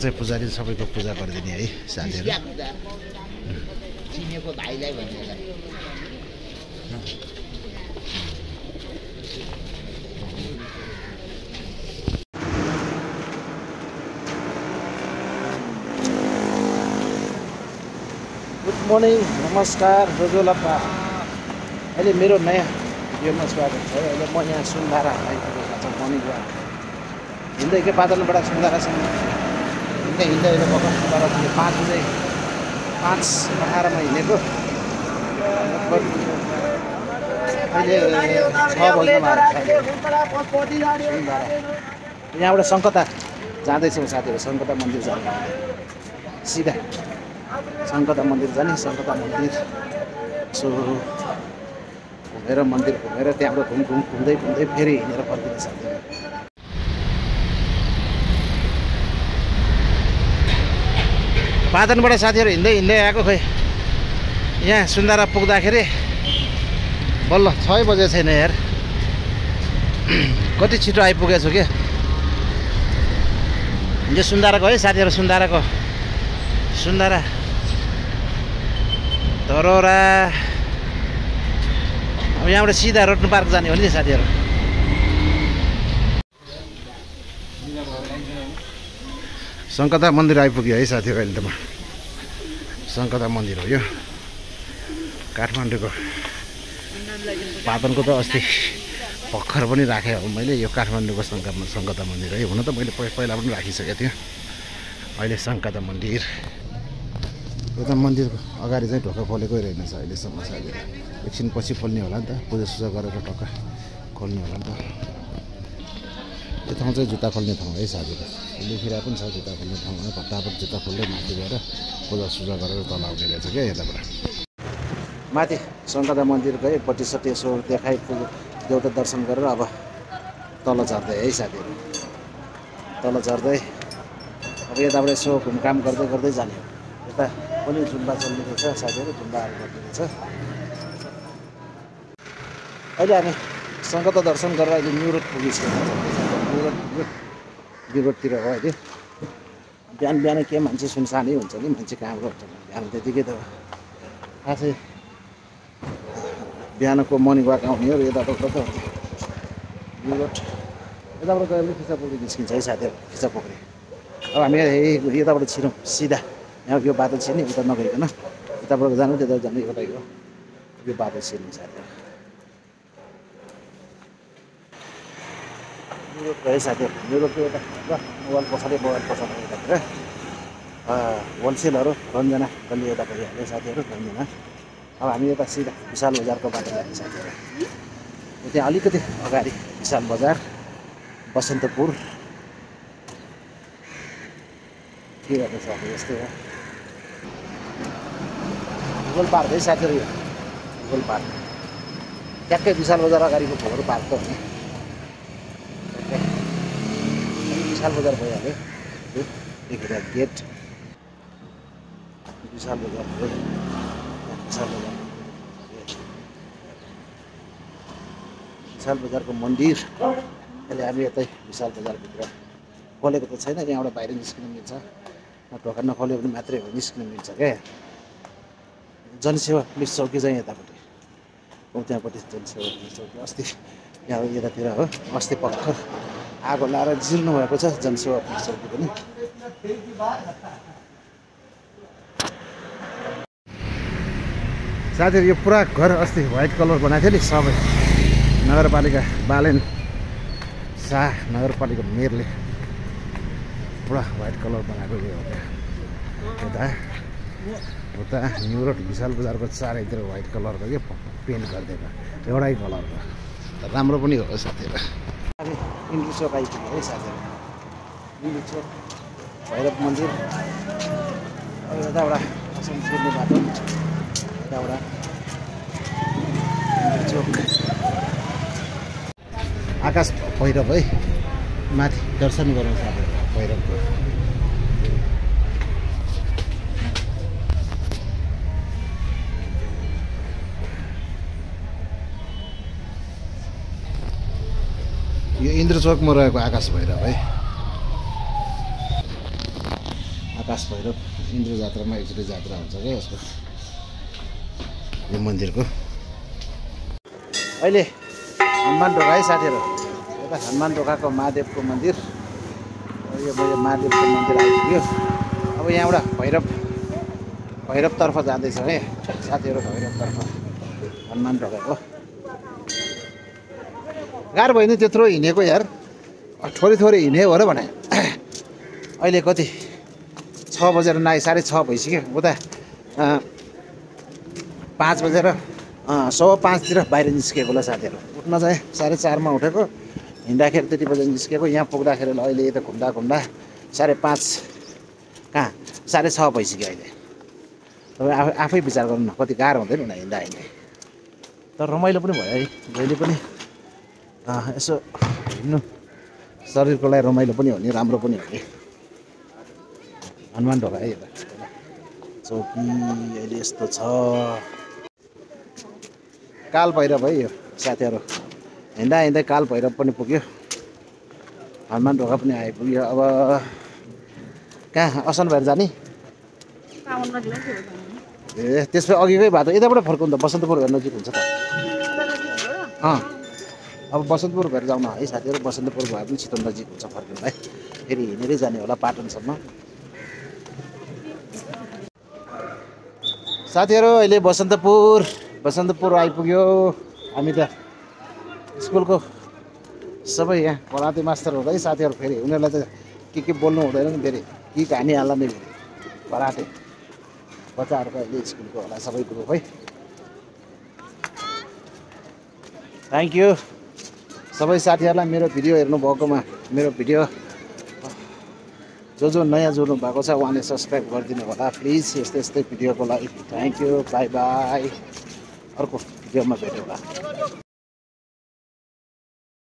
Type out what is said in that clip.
चाहिँ पुजारी सबैको पूजा गरिदिने है साथीहरू। चिनेको भाइलाई भनेर गुड मर्निङ, नमस्कार जोजोलापा। अहिले मेरो नयाँ भिडियोमा स्वागत छ। अहिले म यहाँ सुन्धारा आइपुगेको छ। मर्निङ वाक हिँड्दै के बादलबाट सुन्धारासम्म हिँड्दै हिँड्दै भर्खर तर 5 बजे 5:18 हिँडेको अहिले 6 बज्न यहाँबाट सङ्कता जाँदैछौँ साथीहरू। सङ्कता मन्दिर जाने सिधा सङ्कता मन्दिर जाने। सङ्कता मन्दिर सो घुमेर मन्दिर घुमेर त्यहाँबाट घुम्दै फेरि हिँडेर फर्किने साथीहरू। पाटनबाट साथीहरू हिँड्दै आएको। खोइ यहाँ सुन्धारा पुग्दाखेरि बल्ल 6 बजे छैन यार। कति छिटो आइपुगेछु क्या। यो सुन्धाराको है साथीहरू। सुन्धारा धरोहरा। अब यहाँबाट सिधा रोड्नु पार्क जाने हो नि साथीहरू। सङ्कता मन्दिर आइपुग्यो है साथीहरू। अहिले त म सङ्कता मन्दिर हो यो काठमाडौँको। पाटनको त अस्ति भर्खर पनि राखेँ हो मैले। यो काठमाडौँको सङ्कता मन्दिर है। हुन त मैले पहिला पनि राखिसकेको थिएँ। अहिले सङ्कता मन्दिर। यो त मन्दिरको अगाडि चाहिँ ढोका खोलेकै रहेनछ अहिलेसम्म साथीहरू। एकछिन पछि खोल्ने होला नि त। पूजासुजा गरेर ढोका खोल्ने होला नि त। यो ठाउँ चाहिँ जुत्ता खोल्ने ठाउँ है साथीहरू। लेखिरहेको पनि छ जुत्ता खोल्ने ठाउँ। भट्टाभट जुत्ता खोल्दै माथि गएर पूजासुजा गरेर तल आउने रहेछ क्या यताबाट। माथि सङ्कता मन्दिर गए पट्टिसट्टि यसो देखाइ देउता दर्शन गरेर अब तल झर्दै है साथीहरू। तल झर्दै अब यताबाट यसो घुमकाम गर्दै जाने हो। यता पनि जुम्बा चल्ने रहेछ साथीहरू। जुम्बाहरू गर्दै रहेछ। अहिले हामी सङ्कता दर्शन गरेर अहिले न्यु रोड पुगिसकेको छ। न्यु रोडतिर हो अहिले। बिहान के मान्छे सुनसानै हुन्छ नि। मान्छे कहाँबाट हुन्छ बिहान त्यतिकै त खासै बिहानको मर्निङ वाक आउने हो। यताबाट त न्यु रोड यताबाट गयो भने खिचापोखरी निस्किन्छ है साथीहरू। खिचापोखरी अब हामी यताबाट छिरौँ सिधा। यहाँ यो बाटो छिर्ने उता नगइकन यताबाट जानु त्यता जानु एउटै हो। यो बाटो छिर्ने साथीहरू। न्यु रोड गए साथीहरू। न्यु रोडको यता मोबाइल पछाडि यतातिर होलसेलहरू रन्जना गल्ली यता परिहाल्यो साथीहरू। रन्जना अब हामी यता सिधा विशाल बजारको बाटो जाने साथीहरू। त्यहाँ अलिकति अगाडि विशाल बजार बसन्तपुर के गर्ने साथी यस्तै हो। भूगोल पार्क है साथीहरू। यो भूगोल पार्क ट्याक्कै विशाल बजार अगाडिको भूगोल पार्क त हो नि। विशाल बजार भइहाल्यो। देखिरहेको गेट विशाल बजार हो। विशाल बजारको मन्दिर। अहिले हामी यतै विशाल बजारभित्र खोलेको त छैन। यहाँबाट बाहिर निस्किनु मिल्छ। ढोका नखोल्यो भने मात्रै हो निस्किनु मिल्छ क्या। जनसेवा पुलिस चौकी चाहिँ यतापट्टि हो। त्यहाँपट्टि जनसेवा पुलिस चौकी। अस्ति यहाँ यतातिर हो। अस्ति भर्खर आगो लाएर जिर्नु भएको छ जनसेवा पुलिस चौकी पनि। साथीहरू यो पुरा घर अस्ति व्हाइट कलर बनाएको थियो नि सबै। नगरपालिका बालेन शाह नगरपालिका मेयरले पुरा व्हाइट कलर बनाएको यो हो क्या। उता न्यु रोड विशाल बजारको चारैतिर व्हाइट कलरको के पेन्ट गरिदिएको एउटै कलरको। राम्रो पनि हो साथीहरू। हामी इन्ड्रु चोक आइपुग्यो है साथीहरू। इन्ड्रु चोक भैरव मन्दिर। अब यताबाट असम छिर्ने बाटो यताबाट इन्ड्रु चोक। आकाश भैरव है माथि दर्शन गरौँ साथीहरू भैरवको। यो इन्द्रचोकमा रहेको आकाश भैरव है। आकाश भैरव इन्द्र जात्रामा एकचोटि जात्रा हुन्छ क्या यसको यो मन्दिरको अहिले हनुमान ढोका है साथीहरू यता हनुमान ढोकाको महादेवको मन्दिर यो महादेवको मन्दिर आइपुग्यो अब यहाँबाट भैरवतर्फ जाँदैछ है साथीहरू भैरवतर्फ हनुमान ढोकाको गाह्रो भयो नि त्यत्रो हिँडेको यार थोरै हिँड्यो हो र भने अहिले कति 6 बजेर 6:30 भइसक्यो उता 5 बजेर 4:15 बाहिर निस्केको होला साथीहरू उठ्न चाहिँ 4:30 उठेको हिँड्दाखेरि त्यति बजे निस्केको यहाँ पुग्दाखेरि अहिले यता घुम्दा 5:30 कहाँ 6:30 भइसक्यो अहिले तपाईँ आफै विचार गर्नु न कति गाह्रो हुँदैन न हिँड्दा तर रमाइलो पनि भयो है जहिले पनि यसो हिँड्नु शरीरको लागि रमाइलो पनि हो नि राम्रो पनि हो नि हनुमान ढोका है यता चौकी अहिले यस्तो छ काल भैरव है यो साथीहरू हिँड्दा काल भैरव पनि पुग्यो हनुमान ढोका पनि आइपुग्यो अब कहाँ असन भएर जाने ए त्यसपछि अघिकै बाटो यताबाट फर्काउनु त बसन्तपुर भएर नजिक हुन्छ त अब बसन्तपुर भएर जाउँ न है साथीहरू बसन्तपुर भए पनि छिटो नजिक हुन्छ फर्किनुलाई फेरि हिँडेरै जाने होला पाटनसम्म साथीहरू अहिले बसन्तपुर आइपुग्यो हामी त स्कुलको सबै यहाँ पढाते मास्टरहरू है साथीहरू फेरि उनीहरूलाई त के बोल्नु हुँदैन नि फेरि के कहानी हाल्ला नि फेरि पढाते बच्चाहरूको अहिले स्कुलको होला सबै ग्रुप है थ्याङ्क यू सबै साथीहरूलाई मेरो भिडियो हेर्नुभएकोमा मेरो भिडियो जो नयाँ जोड्नु भएको छ उहाँले सब्सक्राइब गरिदिनु होला प्लिज यस्तै भिडियोको लागि थ्याङ्क यू बाई बाई अर्को भिडियोमा भेटौँला